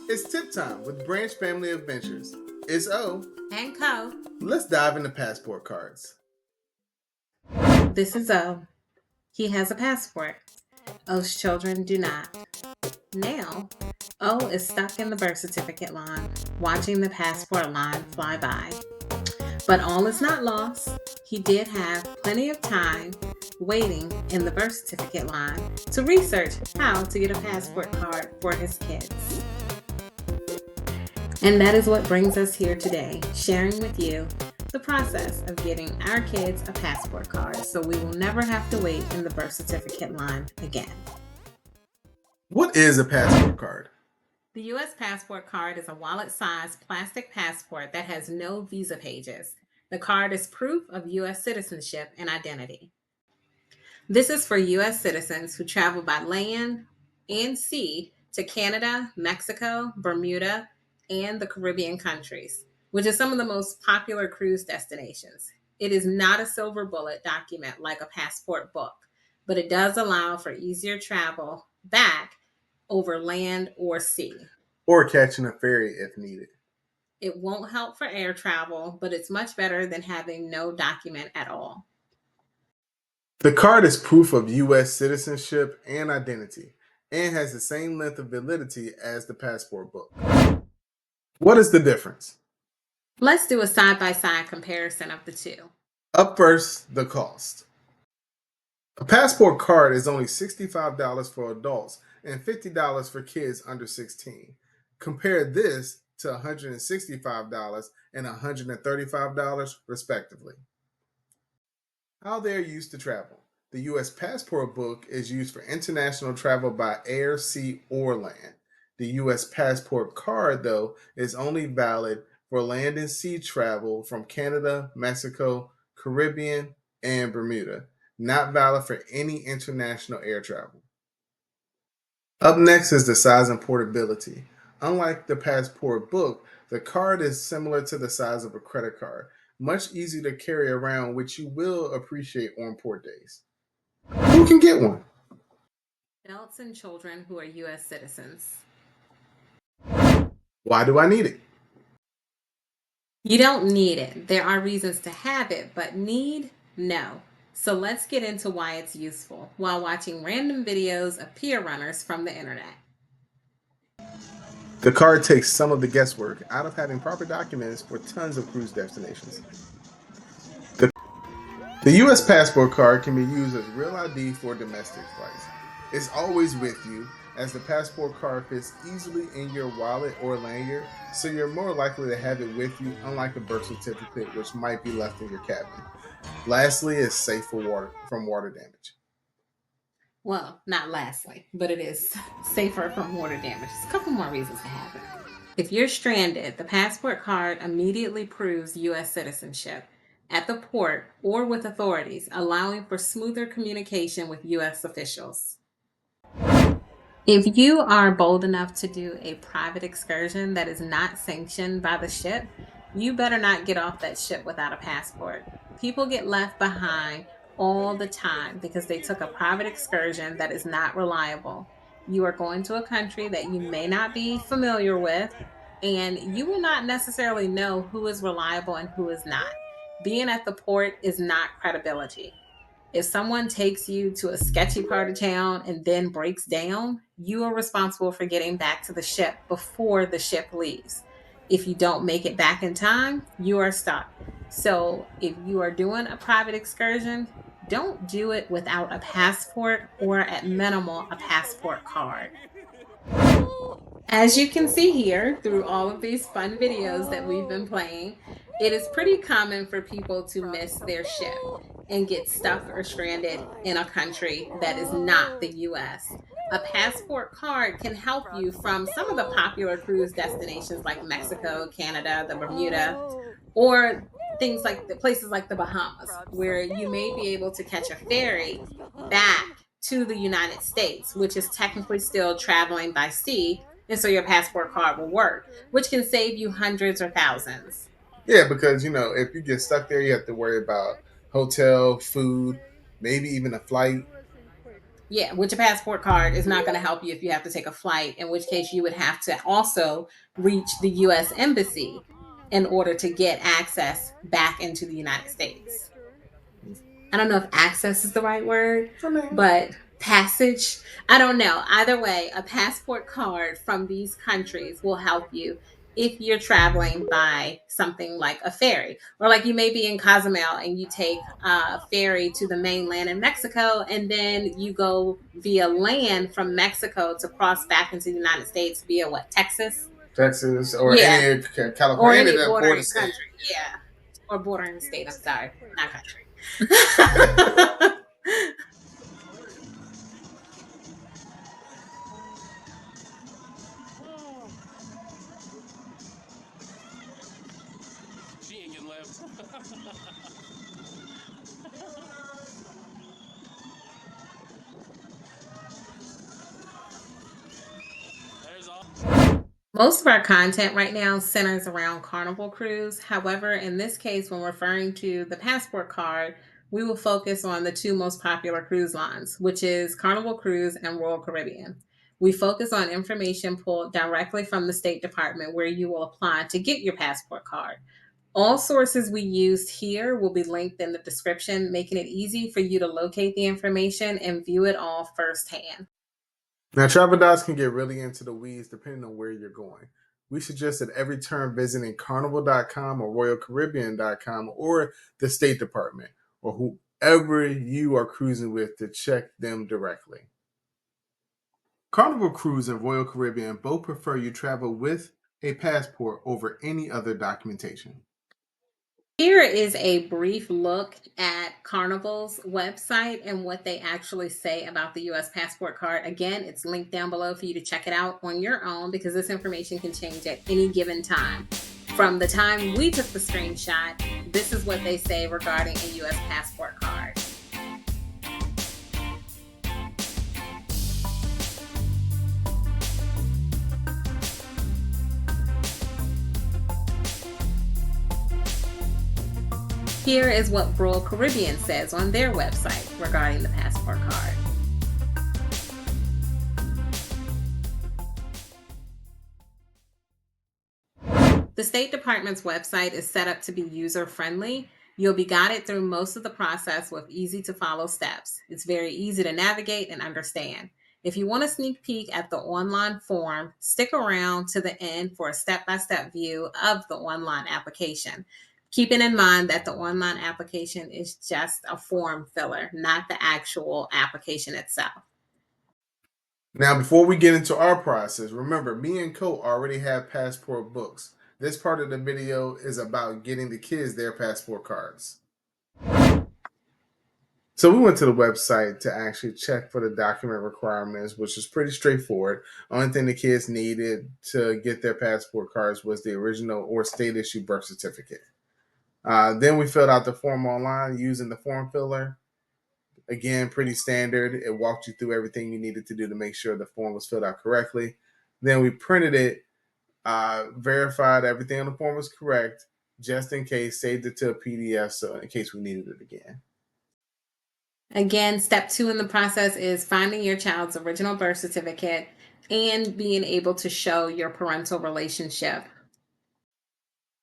It's tip time with Branch Family Adventures. It's O. And Co. Let's dive into passport cards. This is O. He has a passport. O's children do not. Now, O is stuck in the birth certificate line, watching the passport line fly by. But all is not lost. He did have plenty of time waiting in the birth certificate line to research how to get a passport card for his kids. And that is what brings us here today, sharing with you the process of getting our kids a passport card so we will never have to wait in the birth certificate line again. What is a passport card? The U.S. passport card is a wallet sized plastic passport that has no visa pages. The card is proof of U.S. citizenship and identity. This is for U.S. citizens who travel by land and sea to Canada, Mexico, Bermuda, and the Caribbean countries, which is some of the most popular cruise destinations. It is not a silver bullet document like a passport book, but it does allow for easier travel back over land or sea. Or catching a ferry if needed. It won't help for air travel, but it's much better than having no document at all. The card is proof of U.S. citizenship and identity and has the same length of validity as the passport book. What is the difference? Let's do a side by side comparison of the two. Up first, the cost. A passport card is only $65 for adults and $50 for kids under 16. Compare this to $165 and $135 respectively. How they are used to travel. The U.S. passport book is used for international travel by air, sea, or land. The U.S. passport card, though, is only valid for land and sea travel from Canada, Mexico, Caribbean, and Bermuda, not valid for any international air travel. Up next is the size and portability. Unlike the passport book, the card is similar to the size of a credit card, much easier to carry around, which you will appreciate on port days. Who can get one? Adults and children who are U.S. citizens. Why do I need it? You don't need it. There are reasons to have it, but need? No. So let's get into why it's useful while watching random videos of peer runners from the internet. The card takes some of the guesswork out of having proper documents for tons of cruise destinations. The, the U.S. passport card can be used as real ID for domestic flights. It's always with you, as the passport card fits easily in your wallet or lanyard, so you're more likely to have it with you, unlike a birth certificate, which might be left in your cabin. Lastly, it's safe from water damage. Well, not lastly, but it is safer from water damage. There's a couple more reasons to have it. If you're stranded, the passport card immediately proves U.S. citizenship at the port or with authorities, allowing for smoother communication with U.S. officials. If you are bold enough to do a private excursion that is not sanctioned by the ship, you better not get off that ship without a passport. People get left behind all the time because they took a private excursion that is not reliable. You are going to a country that you may not be familiar with, and you will not necessarily know who is reliable and who is not. Being at the port is not credibility. If someone takes you to a sketchy part of town and then breaks down, you are responsible for getting back to the ship before the ship leaves. If you don't make it back in time, you are stuck. So, if you are doing a private excursion, don't do it without a passport or at minimal a passport card. As you can see here through all of these fun videos that we've been playing, it is pretty common for people to miss their ship and get stuck or stranded in a country that is not the US. A passport card can help you from some of the popular cruise destinations like Mexico, Canada, the Bermuda, or things like the places like the Bahamas, where you may be able to catch a ferry back to the United States, which is technically still traveling by sea, and so your passport card will work, which can save you hundreds or thousands. Yeah, because if you get stuck there, you have to worry about hotel, food, maybe even a flight. Yeah, which a passport card is not going to help you if you have to take a flight, in which case you would have to also reach the US Embassy in order to get access back into the United States. I don't know if access is the right word, I mean, but passage. I don't know. Either way, a passport card from these countries will help you if you're traveling by something like a ferry, or like you may be in Cozumel and you take a ferry to the mainland in Mexico, and then you go via land from Mexico to cross back into the United States via what, Texas? Texas or Yeah, any or California, any any of that border bordering state. country. Yeah, or bordering state. I'm sorry, not country. Most of our content right now centers around Carnival Cruise. However, in this case, when referring to the passport card, we will focus on the two most popular cruise lines, which is Carnival Cruise and Royal Caribbean. We focus on information pulled directly from the State Department where you will apply to get your passport card. All sources we used here will be linked in the description, making it easy for you to locate the information and view it all firsthand. Now, travel docs can get really into the weeds depending on where you're going. We suggest that every turn visiting carnival.com or royalcaribbean.com or the State Department or whoever you are cruising with to check them directly. Carnival Cruise and Royal Caribbean both prefer you travel with a passport over any other documentation. Here is a brief look at Carnival's website and what they actually say about the US passport card. Again, it's linked down below for you to check it out on your own because this information can change at any given time. From the time we took the screenshot, this is what they say regarding a US passport card. Here is what Royal Caribbean says on their website regarding the passport card. The State Department's website is set up to be user-friendly. You'll be guided through most of the process with easy to follow steps. It's very easy to navigate and understand. If you want a sneak peek at the online form, stick around to the end for a step-by-step view of the online application. Keeping in mind that the online application is just a form filler, not the actual application itself. Now, before we get into our process, remember, me and Colt already have passport books. This part of the video is about getting the kids their passport cards. So we went to the website to actually check for the document requirements, which is pretty straightforward. Only thing the kids needed to get their passport cards was the original or state issued birth certificate. Then we filled out the form online using the form filler. Again, pretty standard. It walked you through everything you needed to do to make sure the form was filled out correctly. Then we printed it, verified everything on the form was correct, just in case, saved it to a PDF so in case we needed it again. Again, step two in the process is finding your child's original birth certificate and being able to show your parental relationship.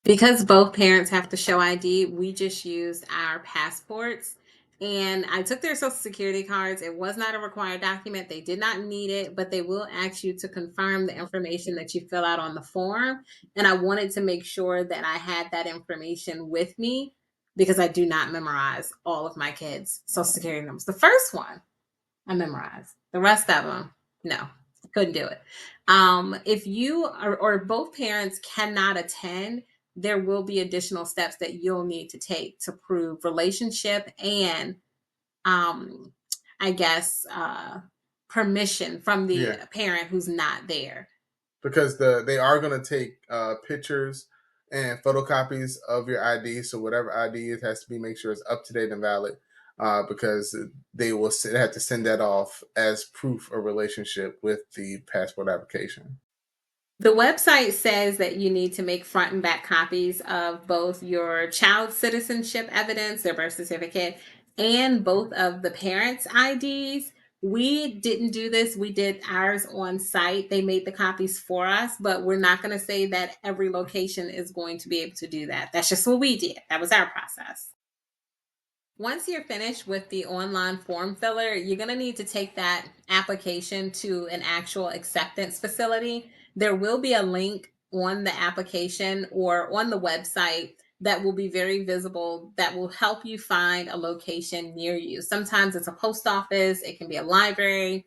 Because both parents have to show ID, we just used our passports. And I took their social security cards. It was not a required document. They did not need it, but they will ask you to confirm the information that you fill out on the form. And I wanted to make sure that I had that information with me because I do not memorize all of my kids' social security numbers. The first one I memorized. The rest of them, no, couldn't do it. If you or both parents cannot attend, there will be additional steps that you'll need to take to prove relationship and, um, I guess, permission from the Yeah, parent who's not there. because they are going to take pictures and photocopies of your ID. So whatever ID it has to be, make sure it's up to date and valid. Because they have to send that off as proof of relationship with the passport application. The website says that you need to make front and back copies of both your child's citizenship evidence, their birth certificate, and both of the parents' IDs. We didn't do this. We did ours on site. They made the copies for us, but we're not going to say that every location is going to be able to do that. That's just what we did. That was our process. Once you're finished with the online form filler, you're going to need to take that application to an actual acceptance facility. There will be a link on the application or on the website that will be very visible that will help you find a location near you. Sometimes it's a post office, it can be a library,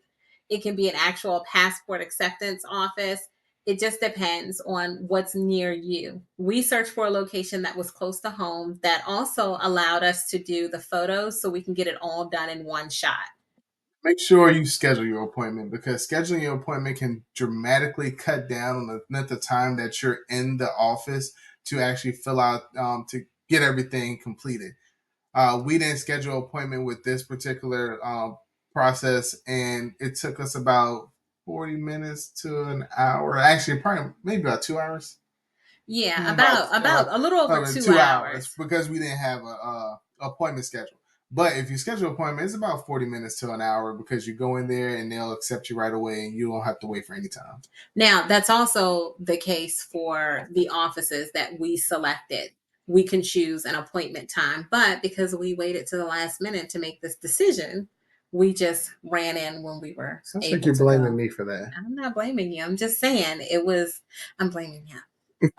it can be an actual passport acceptance office. It just depends on what's near you. We searched for a location that was close to home that also allowed us to do the photos so we can get it all done in one shot. Make sure you schedule your appointment, because scheduling your appointment can dramatically cut down on the length of time that you're in the office to actually fill out to get everything completed. We didn't schedule an appointment with this particular process, and it took us about 40 minutes to an hour. Actually, probably maybe about 2 hours. Yeah, About about a little over 2 hours. because we didn't have a appointment schedule. But if you schedule an appointment, it's about 40 minutes to an hour, because you go in there and they'll accept you right away, and you don't have to wait for any time. Now, that's also the case for the offices that we selected. We can choose an appointment time, but because we waited to the last minute to make this decision, we just ran in when we were Sounds like able you're to blaming go. me for that. I'm not blaming you. I'm just saying I'm blaming you.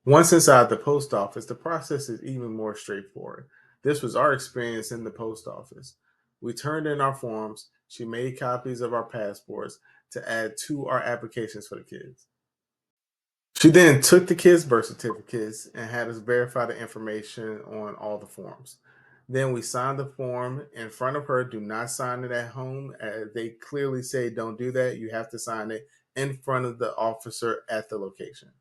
Once inside the post office, the process is even more straightforward. This was our experience in the post office. We turned in our forms. She made copies of our passports to add to our applications for the kids. She then took the kids' birth certificates and had us verify the information on all the forms. Then we signed the form in front of her. Do not sign it at home. They clearly say don't do that. You have to sign it in front of the officer at the location.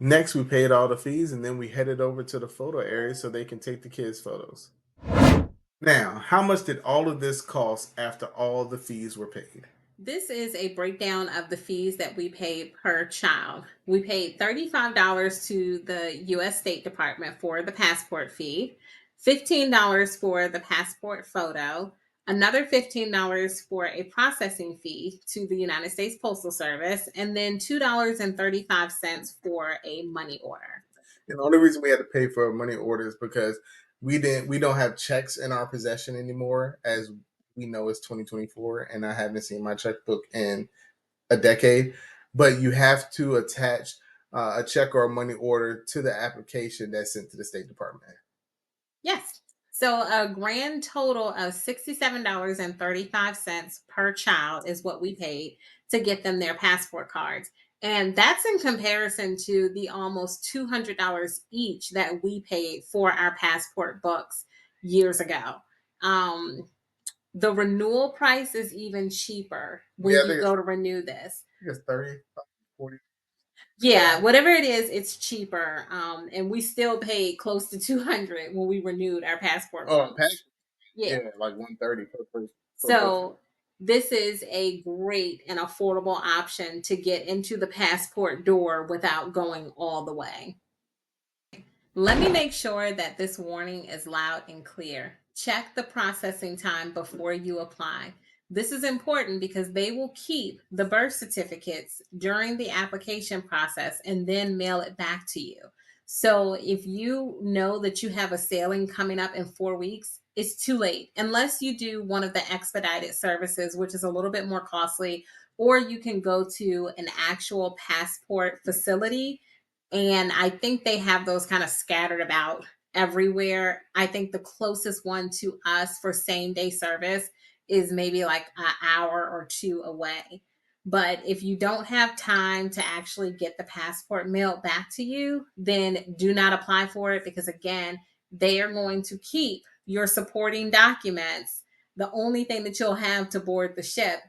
Next, we paid all the fees, and then we headed over to the photo area so they can take the kids' photos. Now, how much did all of this cost after all the fees were paid? This is a breakdown of the fees that we paid per child. We paid $35 to the U.S. State Department for the passport fee, $15 for the passport photo, another $15 for a processing fee to the United States Postal Service, and then $2.35 for a money order. And the only reason we had to pay for a money order is because we don't have checks in our possession anymore, as we know it's 2024, and I haven't seen my checkbook in a decade. But you have to attach a check or a money order to the application that's sent to the State Department. Yes. So a grand total of $67.35 per child is what we paid to get them their passport cards. And that's in comparison to the almost $200 each that we paid for our passport books years ago. Um, the renewal price is even cheaper Yeah, when you go to renew this. I think it's 30, 40. Yeah, whatever it is, it's cheaper. And we still paid close to 200 when we renewed our passport Oh, books. Yeah. yeah, like 130 per person. So this is a great and affordable option to get into the passport door without going all the way. Let me make sure that this warning is loud and clear. Check the processing time before you apply. This is important because they will keep the birth certificates during the application process and then mail it back to you. So if you know that you have a sailing coming up in 4 weeks, it's too late unless you do one of the expedited services, which is a little bit more costly, or you can go to an actual passport facility, and I think they have those kind of scattered about everywhere. I think the closest one to us for same day service is maybe like an hour or two away. But if you don't have time to actually get the passport mailed back to you, then do not apply for it, because again, they are going to keep your supporting documents, the only thing that you'll have to board the ship,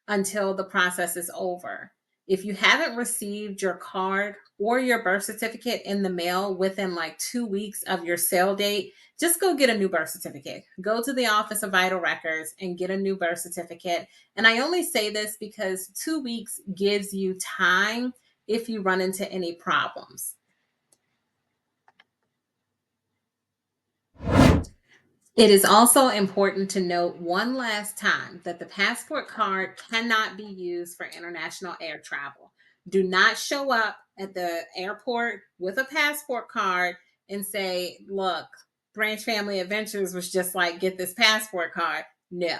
until the process is over. If you haven't received your card or your birth certificate in the mail within like 2 weeks of your sale date, just go get a new birth certificate. Go to the Office of Vital Records and get a new birth certificate. And I only say this because 2 weeks gives you time if you run into any problems. It is also important to note one last time that the passport card cannot be used for international air travel. Do not show up at the airport with a passport card and say, look, Branch Family Adventures was just like, get this passport card. No,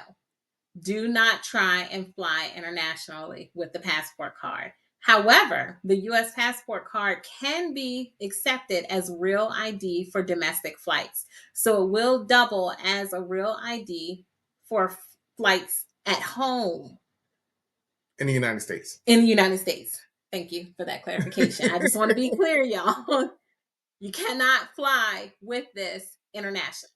do not try and fly internationally with the passport card. However, the US passport card can be accepted as real ID for domestic flights. So it will double as a real ID for flights at home In the United States. in the United States. Thank you for that clarification. I just want to be clear, y'all. You cannot fly with this internationally.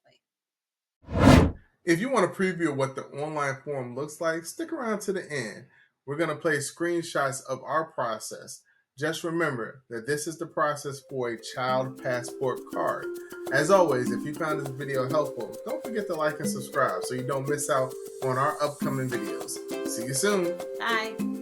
If you want a preview of what the online form looks like, stick around to the end. We're going to play screenshots of our process. Just remember that this is the process for a child passport card. As always, if you found this video helpful, don't forget to like and subscribe so you don't miss out on our upcoming videos. See you soon. Bye.